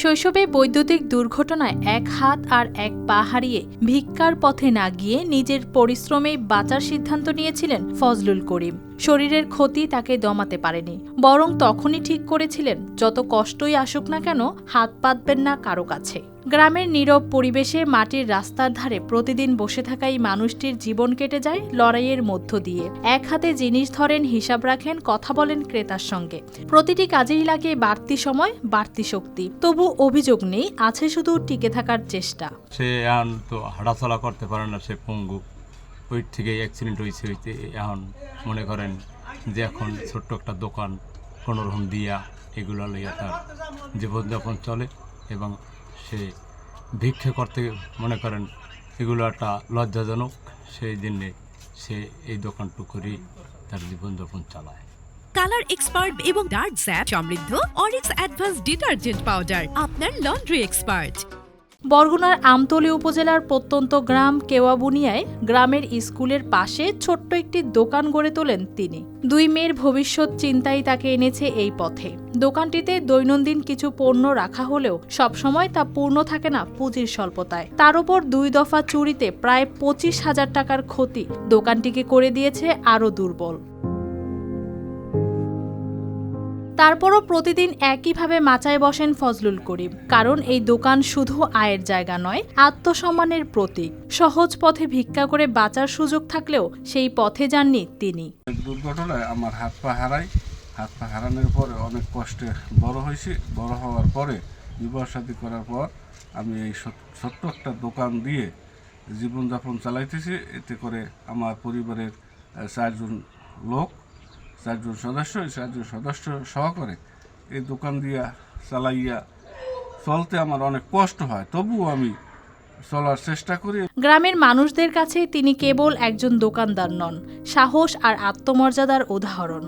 শৈশবে বৈদ্যুতিক দুর্ঘটনায় এক হাত আর এক পা হারিয়ে ভিক্ষার পথে না গিয়ে নিজের পরিশ্রমে বাঁচার সিদ্ধান্ত নিয়েছিলেন ফজলুল করিম। শরীরের ক্ষতি তাকে দমাতে পারেনি, বরং তখনই ঠিক করেছিলেন যত কষ্টই আসুক না কেন হাত পাতবেন না কারো কাছে। গ্রামের নীরব পরিবেশে মাটির রাস্তার ধারে প্রতিদিন বসে থাকা এই মানুষটির জীবন কেটে যায় লড়াইয়ের মধ্য দিয়ে। এক হাতে জিনিস ধরেন, হিসাব রাখেন, কথা বলেন ক্রেতার সঙ্গে। প্রতিটি কাজেই লাগে বাড়তি সময়, বাড়তি শক্তি। তবু অভিযোগ নেই, আছে শুধু টিকে থাকার চেষ্টা। সে এখন তো হাঁটাচলা করতে পারে না, সে পঙ্গু। ওই থেকে অ্যাক্সিডেন্ট হয়েছে, এখন মনে করেন যে এখন ছোট্ট একটা দোকান কোনোরকম দিয়া এগুলো লইয়া তার জীবনযাপন চলে, এবং সে ভিক্ষে করতে মনে করেন এগুলো একটা লজ্জাজনক। সেই দিনে সে এই দোকানটুকু করেই তার জীবনযাপন চালায়। কালার এক্সপার্ট এবং ডার্ক স্যাপ সমৃদ্ধ অরিক্স অ্যাডভান্স ডিটারজেন্ট পাউডার, আপনার লন্ড্রি এক্সপার্ট। বরগুনার আমতলী উপজেলার প্রত্যন্ত গ্রাম কেওয়াবুনিয়ায় গ্রামের স্কুলের পাশে ছোট্ট একটি দোকান গড়ে তোলেন তিনি। দুই মেয়ের ভবিষ্যৎ চিন্তাই তাকে এনেছে এই পথে। দোকানটিতে দৈনন্দিন কিছু পণ্য রাখা হলেও সবসময় তা পূর্ণ থাকে না পুঁজির স্বল্পতায়। তার উপর 2 দফা চুরিতে প্রায় 25,000 টাকার ক্ষতি দোকানটিকে করে দিয়েছে আরও দুর্বল। তারপরও প্রতিদিন একইভাবে মাচায় বসেন ফজলুল করিম, কারণ এই দোকান শুধু আয়ের জায়গা নয়, আত্মসম্মানের প্রতীক। সহজ পথে ভিক্ষা করে বাঁচার সুযোগ থাকলেও সেই পথে যাননি তিনি। দুর্ঘটনায় আমার হাত পা হারানোর পরে অনেক কষ্টে বড় হয়েছি। বড় হওয়ার পরে বিবাহ শাদী করার পর আমি এই ছোট্ট একটা দোকান দিয়ে জীবনযাপন চালাইতেছি। এতে করে আমার পরিবারের 4জন সদস্য, এই 4জন সদস্য সহকারে এই দোকান দিয়া চালাইয়া চলতে আমার অনেক কষ্ট হয়, তবুও আমি চলার চেষ্টা করি। গ্রামের মানুষদের কাছে তিনি কেবল একজন দোকানদার নন, সাহস আর আত্মমর্যাদার উদাহরণ।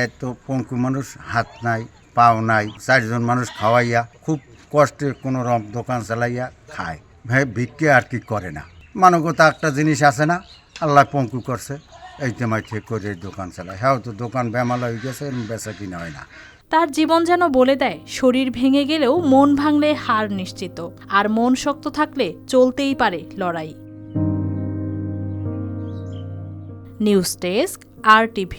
এত পঙ্গু মানুষ, হাত নাই, পাও নাই, 4জন মানুষ খাওয়াইয়া খুব কষ্টে কোনো রকম দোকান চালাইয়া খায়। ভাই ভিক্ষে আর কি করে না, মানবতা একটা জিনিস আছে না, আল্লাহ পঙ্গু করছে, এইতে মাইতে করে দোকান চালায়। হ্যাঁ, তো দোকান বেমালা হয়ে গেছে, বেচা কিনা হয় না। তার জীবন যেন বলে দেয়, শরীর ভেঙে গেলেও মন ভাঙলে হার নিশ্চিত, আর মন শক্ত থাকলে চলতেই পারে লড়াই। News desk, RTV।